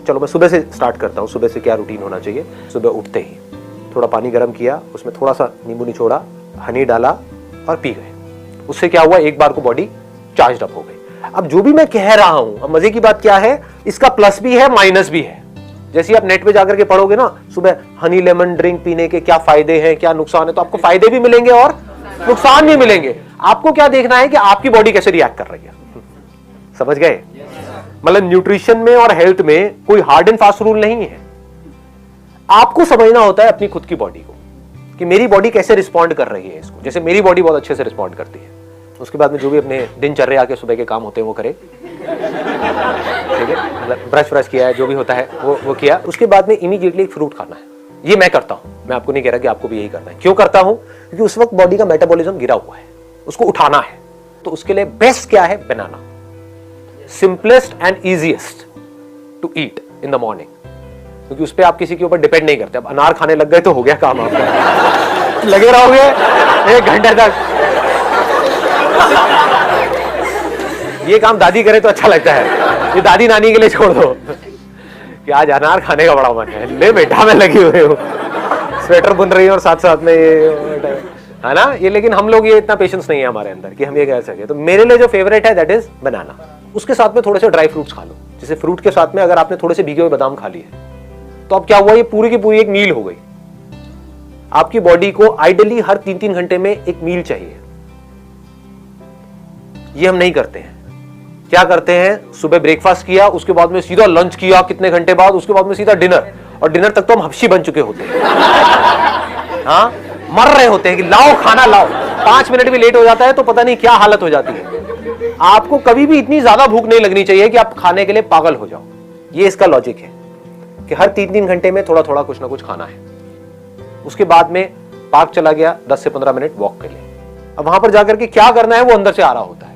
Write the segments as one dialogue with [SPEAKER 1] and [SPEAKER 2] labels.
[SPEAKER 1] चलो मैं सुबह से स्टार्ट करता हूँ। सुबह से क्या रूटीन होना चाहिए? सुबह उठते ही थोड़ा पानी गर्म किया, उसमें थोड़ा सा नींबू निचोड़ा, हनी डाला और पी गए। उससे क्या हुआ, एक बार को बॉडी चार्ज अप हो गई। अब जो भी मैं कह रहा हूं, अब मजे की बात क्या है, इसका प्लस भी है माइनस भी है। जैसे ही आप नेट पे जाकर के पढ़ोगे ना, सुबह हनी लेमन ड्रिंक पीने के क्या फायदे हैं, क्या नुकसान है, तो आपको फायदे भी मिलेंगे और नुकसान भी मिलेंगे। आपको क्या देखना है कि आपकी बॉडी कैसे रिएक्ट कर रही है। समझ गए? मतलब न्यूट्रिशन में और हेल्थ में कोई हार्ड एंड फास्ट रूल नहीं है। आपको समझना होता है अपनी खुद की बॉडी को कि मेरी बॉडी कैसे रिस्पॉन्ड कर रही है इसको। जैसे मेरी बॉडी बहुत अच्छे से रिस्पॉन्ड करती है। उसके बाद में जो भी अपने दिनचर्या के सुबह के काम होते हैं वो करे, ठीक है, मतलब ब्रश व्रश किया है, जो भी होता है वो किया। उसके बाद में इमीडिएटली एक फ्रूट खाना है। ये मैं करता हूं, मैं आपको नहीं कह रहा कि आपको भी यही करना है। क्यों करता हूं? क्योंकि उस वक्त बॉडी का मेटाबॉलिज्म गिरा हुआ है, उसको उठाना है। तो उसके लिए बेस्ट क्या है? Banana. Simplest and easiest to eat in the morning, क्योंकि उस पर आप किसी के ऊपर डिपेंड नहीं करते। अब अनार खाने लग गए तो हो गया काम आपका। लगे रहोगे 1 घंटे तक। ये काम दादी करे तो अच्छा लगता है, ये दादी नानी के लिए छोड़ दो कि आज अनार खाने का बड़ा मन है, ले बेटा मैं लगी हुई हूँ, स्वेटर बुन रही है और साथ साथ में ये है ना ये। लेकिन हम लोग, ये इतना पेशेंस नहीं है हमारे अंदर कि हम ये कह सके। तो मेरे लिए जो फेवरेट है दैट इज बनाना। उसके साथ में थोड़े से ड्राई फ्रूट्स खा लो। जैसे फ्रूट के साथ में अगर आपने थोड़े से भीगे हुए बादाम खा लिए तो अब क्या हुआ, ये पूरी की पूरी एक मील हो गई। आपकी बॉडी को आइडियली हर 3-3 घंटे में एक मील चाहिए। ये हम नहीं करते हैं। क्या करते हैं? सुबह ब्रेकफास्ट किया, उसके बाद में सीधा लंच किया, कितने घंटे बाद उसके बाद में सीधा डिनर, और डिनर तक तो हम हफ्सी बन चुके होते हैं। हाँ, मर रहे होते हैं कि लाओ खाना लाओ। 5 मिनट भी लेट हो जाता है तो पता नहीं क्या हालत हो जाती है। आपको कभी भी इतनी ज्यादा भूख नहीं लगनी चाहिए कि आप खाने के लिए पागल हो जाओ। ये इसका लॉजिक है कि हर 3-3 घंटे में थोड़ा थोड़ा कुछ ना कुछ खाना है। उसके बाद में पार्क चला गया, 10 से 15 मिनट वॉक के लिए। अब वहां पर जाकर के क्या करना है वो अंदर से आ रहा होता है।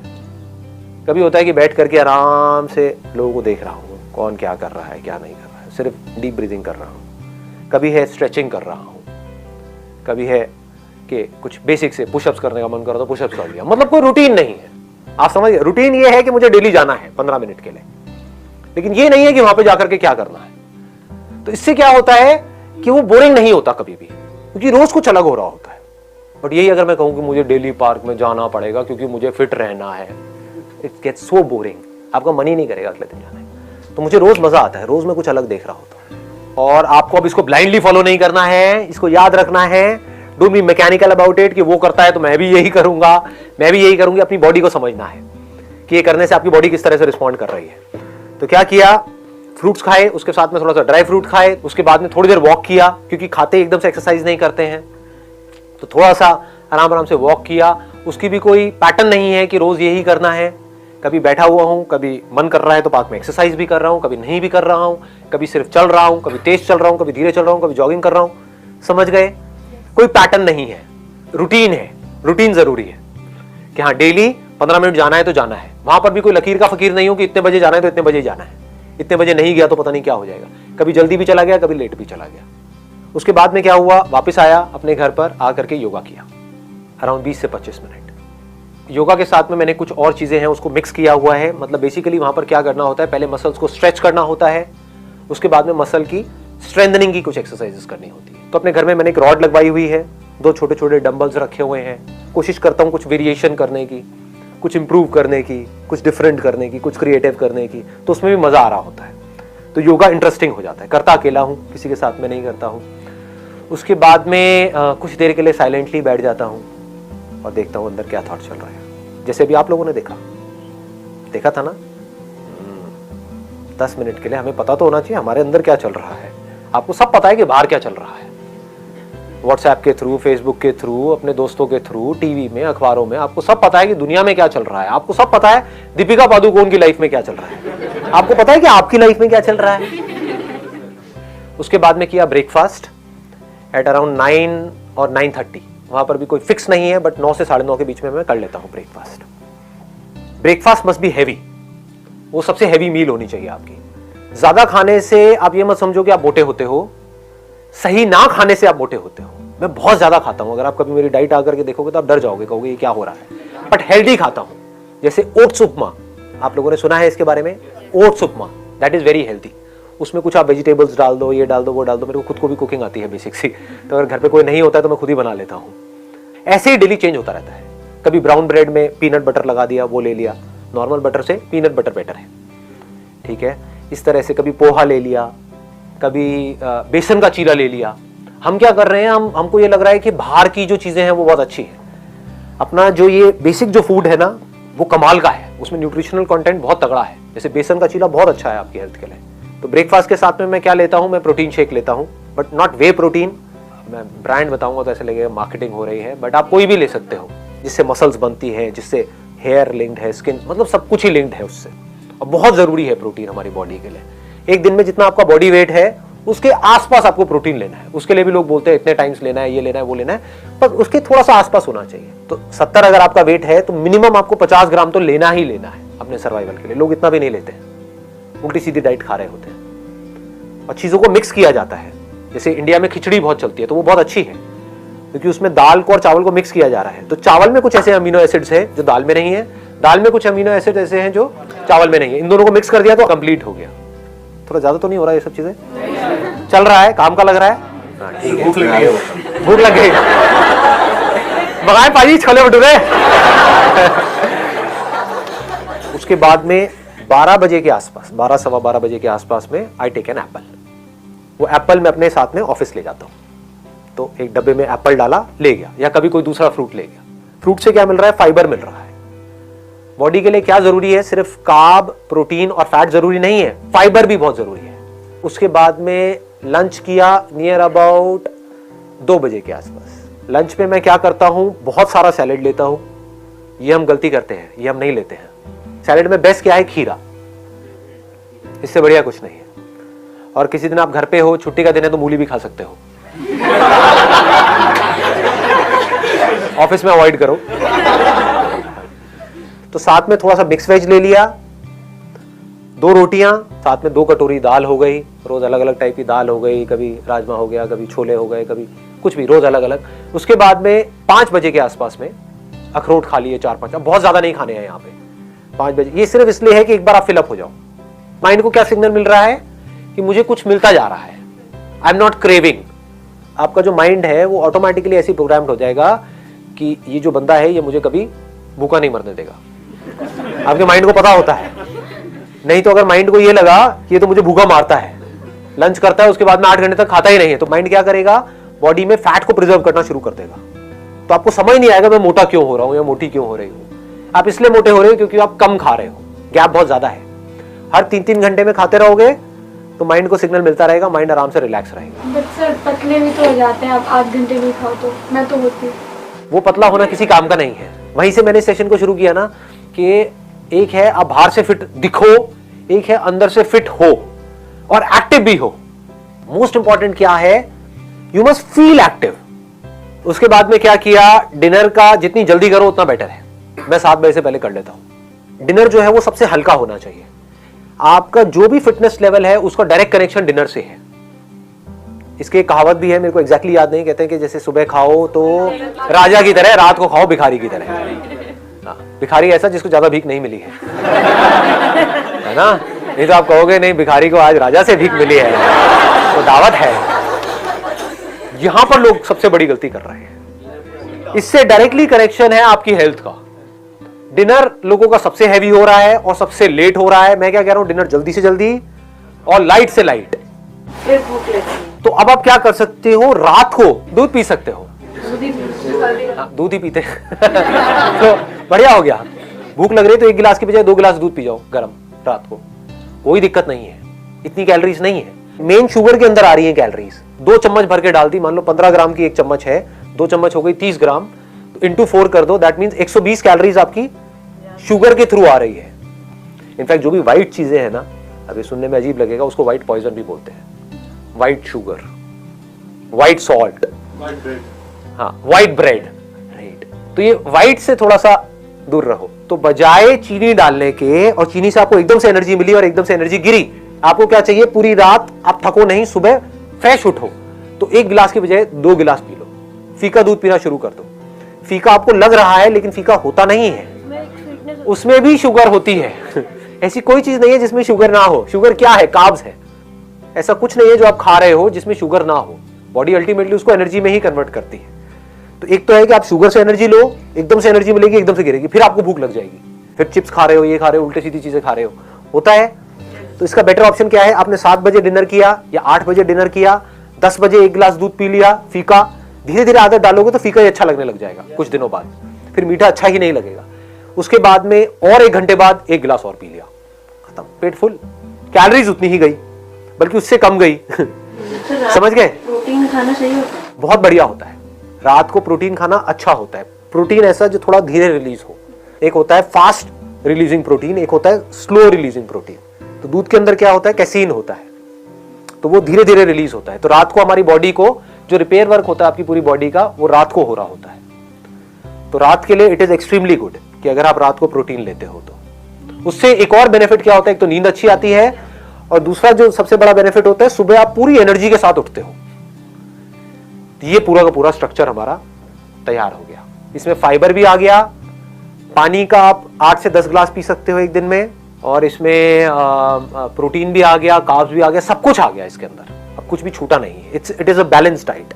[SPEAKER 1] कभी होता है कि बैठ करके आराम से लोगों को देख रहा हूं, कौन क्या कर रहा है क्या नहीं कर रहा है, सिर्फ डीप ब्रीदिंग कर रहा हूं। कभी है स्ट्रेचिंग कर रहा हूं, कभी है कि कुछ बेसिक से पुशअप्स करने का मन कर रहा तो पुशअप्स कर लिया। मतलब कोई रूटीन नहीं है। आप समझ गए? रूटीन ये है कि मुझे डेली जाना है 15 मिनट के लिए, लेकिन ये नहीं है कि वहां पे जाकर के क्या करना है। तो इससे क्या होता है कि वो बोरिंग नहीं होता कभी भी, क्योंकि रोज कुछ अलग हो रहा होता है। बट यही अगर मैं कहूं कि मुझे डेली पार्क में जाना पड़ेगा क्योंकि मुझे फिट रहना है, इट गेट्स सो बोरिंग। आपका मन ही नहीं करेगा अगले दिन जाने। तो मुझे रोज मजा आता है, रोज मैं कुछ अलग देख रहा होता हूं। और आपको अब इसको ब्लाइंडली फॉलो नहीं करना है, इसको याद रखना है। Don't be mechanical about it कि वो करता है तो मैं भी यही करूंगा, मैं भी यही करूंगी। अपनी बॉडी को समझना है कि ये करने से आपकी बॉडी किस तरह से रिस्पॉन्ड कर रही है। तो क्या किया? फ्रूट्स खाए, उसके साथ में थोड़ा सा ड्राई फ्रूट खाए, उसके बाद में थोड़ी देर वॉक किया, क्योंकि खाते एकदम से एक्सरसाइज नहीं करते हैं। तो थोड़ा सा आराम आराम से वॉक किया। उसकी भी कोई पैटर्न नहीं है कि रोज यही करना है। कभी बैठा हुआ हूं, कभी मन कर रहा है तो पार्क में एक्सरसाइज भी कर रहा हूं, कभी नहीं भी कर रहा हूं, कभी सिर्फ चल रहा हूं, कभी तेज चल रहा हूं, कभी धीरे चल रहा हूं, कभी जॉगिंग कर रहा हूं। समझ गए? कोई पैटर्न नहीं है, रूटीन है। रूटीन जरूरी है कि हाँ डेली 15 मिनट जाना है तो जाना है। वहां पर भी कोई लकीर का फकीर नहीं हो कि इतने बजे जाना है तो इतने बजे जाना है, इतने बजे नहीं गया तो पता नहीं क्या हो जाएगा। कभी जल्दी भी चला गया, कभी लेट भी चला गया। उसके बाद में क्या हुआ? वापस आया अपने घर पर, आकर के योगा किया अराउंड 20 से 25 मिनट। योगा के साथ में मैंने कुछ और चीजें हैं उसको मिक्स किया हुआ है। मतलब बेसिकली वहां पर क्या करना होता है, पहले मसल्स को स्ट्रेच करना होता है, उसके बाद में मसल की स्ट्रेंथनिंग की कुछ एक्सरसाइजेस करनी होती है। तो अपने घर में मैंने एक रॉड लगवाई हुई है, 2 छोटे छोटे डंबल्स रखे हुए हैं। कोशिश करता हूँ कुछ वेरिएशन करने की, कुछ इंप्रूव करने की, कुछ डिफरेंट करने की, कुछ क्रिएटिव करने की। तो उसमें भी मजा आ रहा होता है। तो योगा इंटरेस्टिंग हो जाता है। करता अकेला हूँ, किसी के साथ में नहीं करता हूँ। उसके बाद में कुछ देर के लिए साइलेंटली बैठ जाता हूँ और देखता हूँ अंदर क्या थॉट चल रहा है। जैसे भी आप लोगों ने देखा था ना, 10 मिनट के लिए हमें पता तो होना चाहिए हमारे अंदर क्या चल रहा है। आपको सब पता है कि बाहर क्या चल रहा है, व्हाट्सएप के थ्रू, फेसबुक के थ्रू, अपने दोस्तों के थ्रू, टीवी में, अखबारों में, आपको सब पता है कि दुनिया में क्या चल रहा है। आपको सब पता है दीपिका पादुकोण की लाइफ में क्या चल रहा है। आपको पता है कि आपकी लाइफ में क्या चल रहा है। उसके बाद में किया ब्रेकफास्ट एट अराउंड 9 और 9:30। वहां पर भी कोई फिक्स नहीं है, बट 9 से 9:30 के बीच में मैं कर लेता हूं breakfast. Breakfast must be heavy, वो सबसे हैवी मील होनी चाहिए आपकी। ज्यादा खाने से आप ये मत समझो कि आप मोटे होते हो, सही ना खाने से आप मोटे होते हो। मैं बहुत ज्यादा खाता हूं, अगर आप कभी मेरी डाइट आकर के देखोगे तो आप डर जाओगे, कहोगे ये क्या हो रहा है। बट हेल्दी खाता हूं, जैसे ओट्स उपमा, आप लोगों ने सुना है इसके बारे में, oats upma, that is very healthy. उसमें कुछ आप वेजिटेबल्स डाल दो, ये डाल दो, वो डाल दो। मेरे को खुद को भी कुकिंग आती है बेसिक सी, तो अगर घर पे कोई नहीं होता है तो मैं खुद ही बना लेता हूँ। ऐसे ही डेली चेंज होता रहता है। कभी ब्राउन ब्रेड में पीनट बटर लगा दिया, वो ले लिया, नॉर्मल बटर से पीनट बटर बेटर है, ठीक है। इस तरह से कभी पोहा ले लिया, कभी बेसन का चीला ले लिया। हम क्या कर रहे हैं, हमको ये लग रहा है कि बाहर की जो चीजें हैं वो बहुत अच्छी है। अपना जो ये बेसिक जो फूड है ना वो कमाल का है, उसमें न्यूट्रिशनल कंटेंट बहुत तगड़ा है। जैसे बेसन का चीला बहुत अच्छा है आपकी हेल्थ के लिए। तो ब्रेकफास्ट के साथ में मैं क्या लेता हूँ, मैं प्रोटीन शेक लेता हूँ, बट नॉट वे प्रोटीन। मैं ब्रांड बताऊंगा तो ऐसे लगेगा मार्केटिंग हो रही है, बट आप कोई भी ले सकते हो, जिससे मसल्स बनती है, जिससे हेयर लिंक्ड है, स्किन, मतलब सब कुछ ही लिंक्ड है उससे। और बहुत जरूरी है प्रोटीन हमारी बॉडी के लिए। एक दिन में जितना आपका बॉडी वेट है उसके आसपास आपको प्रोटीन लेना है। उसके लिए भी लोग बोलते हैं इतने टाइम्स लेना है, ये लेना है, वो लेना है, पर उसके थोड़ा सा आसपास होना चाहिए। तो 70 अगर आपका वेट है तो मिनिमम आपको 50 ग्राम तो लेना ही लेना है अपने सर्वाइवल के लिए। लोग इतना भी नहीं लेते हैं, उल्टी सीधी डाइट खा रहे होते हैं। और चीजों को मिक्स किया जाता है। जैसे इंडिया में खिचड़ी बहुत चलती है, तो वो बहुत अच्छी है क्योंकि उसमें दाल को और चावल को मिक्स किया जा रहा है। तो चावल में कुछ ऐसे अमीनो एसिड्स है जो दाल में नहीं है, दाल में कुछ अमीनो एसिड ऐसे हैं जो चावल में नहीं है। इन दोनों को मिक्स कर दिया तो कंप्लीट हो गया। थोड़ा ज्यादा तो नहीं हो रहा ये सब चीजें? चल रहा है, काम का लग रहा है। ठीक है, भूख लग गई, भूख लग गई। मंगाए पाजी छोले भटूरे। उसके बाद में 12 बजे के आसपास, 12 सवा 12 बजे के आसपास में आई टेक एन एप्पल। वो एप्पल मैं अपने साथ में ऑफिस ले जाता हूँ। तो एक डब्बे में एप्पल डाला, ले गया, या कभी कोई दूसरा फ्रूट ले गया। फ्रूट से क्या मिल रहा है? फाइबर मिल रहा है। बॉडी के लिए क्या जरूरी है? सिर्फ कार्ब, प्रोटीन और फैट जरूरी नहीं है, फाइबर भी बहुत जरूरी है। उसके बाद में लंच किया नियर अबाउट 2 बजे के आसपास। लंच में मैं क्या करता हूं, बहुत सारा सैलेड लेता हूं। ये हम गलती करते हैं, ये हम नहीं लेते हैं। सैलेड में बेस्ट क्या है? खीरा। इससे बढ़िया कुछ नहीं है। और किसी दिन आप घर पे हो, छुट्टी का दिन है, तो मूली भी खा सकते हो। ऑफिस में अवॉइड करो। तो साथ में थोड़ा सा मिक्स वेज ले लिया, 2 रोटियां, साथ में 2 कटोरी दाल हो गई। रोज अलग अलग टाइप की दाल हो गई, कभी राजमा हो गया, कभी छोले हो गए, कभी कुछ भी, रोज अलग अलग। उसके बाद में 5 बजे के आसपास में अखरोट खा लिए 4-5। अब बहुत ज्यादा नहीं खाने हैं यहाँ पे 5 बजे। ये सिर्फ इसलिए है कि एक बार आप फिलअप हो जाओ। माइंड को क्या सिग्नल मिल रहा है कि मुझे कुछ मिलता जा रहा है, आई एम नॉट क्रेविंग। आपका जो माइंड है वो ऑटोमेटिकली ऐसे प्रोग्राम्ड हो जाएगा कि ये जो बंदा है ये मुझे कभी भूखा नहीं मरने देगा। आपके माइंड को पता होता है। नहीं तो अगर माइंड को ये लगा कि ये तो मुझे भूखा मारता है, लंच करता है उसके बाद में 8 घंटे तक खाता ही नहीं है, तो माइंड क्या करेगा? बॉडी में फैट को प्रिजर्व करना शुरू कर देगा। तो आपको समझ नहीं आएगा मैं मोटा क्यों हो रहा हूं या मोटी क्यों हो रही हूं। आप इसलिए मोटे हो रहे हो क्योंकि आप कम खा रहे हो, गैप बहुत ज्यादा है। हर 3-3 घंटे में खाते रहोगे तो माइंड को सिग्नल मिलता रहेगा, माइंड आराम से रिलैक्स रहेगा।
[SPEAKER 2] बट सर पतले भी तो हो जाते हैं, आप 8 घंटे में खाओ तो। मैं तो होती हूँ।
[SPEAKER 1] वो पतला होना किसी काम का नहीं है। वहीं से मैंने सेशन को शुरू किया ना कि एक है आप बाहर से फिट दिखो, एक है अंदर से फिट हो और एक्टिव भी हो। मोस्ट इंपॉर्टेंट क्या है? You must feel active. उसके बाद में क्या किया? डिनर का जितनी जल्दी करो उतना बेटर है। मैं 7 बजे से पहले कर लेता हूं। डिनर जो है वो सबसे हल्का होना चाहिए। आपका जो भी फिटनेस लेवल है उसका डायरेक्ट कनेक्शन डिनर से है। इसकी एक कहावत भी है, मेरे को एग्जैक्टली याद नहीं, कहते हैं कि जैसे सुबह खाओ तो राजा की तरह, रात को खाओ भिखारी की तरह। भिखारी ऐसा जिसको ज्यादा भीख नहीं मिली है ना? नहीं तो आप कहोगे नहीं भिखारी को आज राजा से भीख मिली है, तो दावत है। यहां पर लोग सबसे बड़ी गलती कर रहे हैं। इससे डायरेक्टली कनेक्शन है आपकी हेल्थ का। डिनर लोगों का सबसे हैवी हो रहा है और सबसे लेट हो रहा है। मैं क्या कह रहा हूं, डिनर जल्दी से जल्दी और लाइट से लाइट।
[SPEAKER 2] फिर भूख लगती है
[SPEAKER 1] तो अब आप क्या कर सकते हो? रात को दूध पी सकते हो। दूध ही पीते तो बढ़िया हो गया। भूख लग रही है तो 1 गिलास की बजाय 2 गिलास दूध पी जाओ गरम रात को, कोई दिक्कत नहीं है। इतनी कैलोरीज नहीं है, मेन शुगर के अंदर आ रही है कैलोरीज। 2 चम्मच भर के डाल दी, मान लो 15 ग्राम की 1 चम्मच है, 2 चम्मच हो गई 30 ग्राम, तो इंटू 4 कर दो, दैट मीन्स 120 कैलोरीज आपकी शुगर के थ्रू आ रही है। इनफैक्ट जो भी व्हाइट चीजें हैं ना, अभी सुनने में अजीब लगेगा, उसको व्हाइट पॉइजन भी बोलते हैं। व्हाइट शुगर, व्हाइट सॉल्ट, हाँ व्हाइट ब्रेड, राइट। तो ये व्हाइट से थोड़ा सा दूर रहो। तो बजाय चीनी डालने के, और चीनी से आपको एकदम से एनर्जी मिली और एकदम से एनर्जी गिरी, आपको क्या चाहिए? पूरी रात आप थको नहीं, सुबह फ्रेश उठो। तो 1 गिलास की बजाय 2 गिलास पी लो। फीका दूध पीना शुरू कर दो। फीका आपको लग रहा है लेकिन फीका होता नहीं है, उसमें भी शुगर होती है। ऐसी कोई चीज नहीं है जिसमें शुगर ना हो। शुगर क्या है? कार्ब्स है। ऐसा कुछ नहीं है जो आप खा रहे हो जिसमें शुगर ना हो। बॉडी अल्टीमेटली उसको एनर्जी में ही कन्वर्ट करती है। तो एक तो है कि आप शुगर से एनर्जी लो, एकदम से एनर्जी मिलेगी, एकदम से गिरेगी, फिर आपको भूख लग जाएगी, फिर चिप्स खा रहे हो, ये खा रहे हो, उल्टी सीधी चीजें खा रहे हो, होता है। तो इसका बेटर ऑप्शन क्या है, आपने 7 बजे डिनर किया या 8 बजे डिनर किया, 10 बजे 1 गिलास दूध पी लिया, फीका, धीरे धीरे आदत डालोगे तो फीका ही अच्छा लगने लग जाएगा कुछ दिनों बाद, फिर मीठा अच्छा ही नहीं लगेगा। उसके बाद में और 1 घंटे बाद 1 गिलास और पी लिया, खत्म, पेट फुल, कैलोरीज उतनी ही गई, बल्कि उससे कम गई। समझ गए?
[SPEAKER 2] प्रोटीन खाना सही होता है?
[SPEAKER 1] बहुत बढ़िया होता है, रात को प्रोटीन खाना अच्छा होता है। प्रोटीन ऐसा जो थोड़ा धीरे रिलीज हो, एक होता है फास्ट रिलीजिंग प्रोटीन, एक होता है स्लो रिलीजिंग प्रोटीन। तो दूध के अंदर क्या होता है, कैसीन होता है, तो वो धीरे धीरे रिलीज होता है। तो रात को हमारी बॉडी को जो रिपेयर वर्क होता है आपकी पूरी बॉडी का, वो रात को हो रहा होता है। तो रात के लिए इट इज एक्सट्रीमली गुड कि अगर आप रात को प्रोटीन लेते हो तो। उससे एक और बेनिफिट क्या होता है, एक तो नींद अच्छी आती है, और दूसरा जो सबसे बड़ा बेनिफिट होता है, सुबह आप पूरी एनर्जी के साथ उठते हो। ये पूरा का पूरा स्ट्रक्चर हमारा तैयार हो गया। इसमें फाइबर भी आ गया, पानी का आप 8 से 10 गिलास पी सकते हो एक दिन में, और इसमें प्रोटीन भी आ गया, कार्ब्स भी आ गया, सब कुछ आ गया इसके अंदर, अब कुछ भी छूटा नहीं है। It is a balanced diet.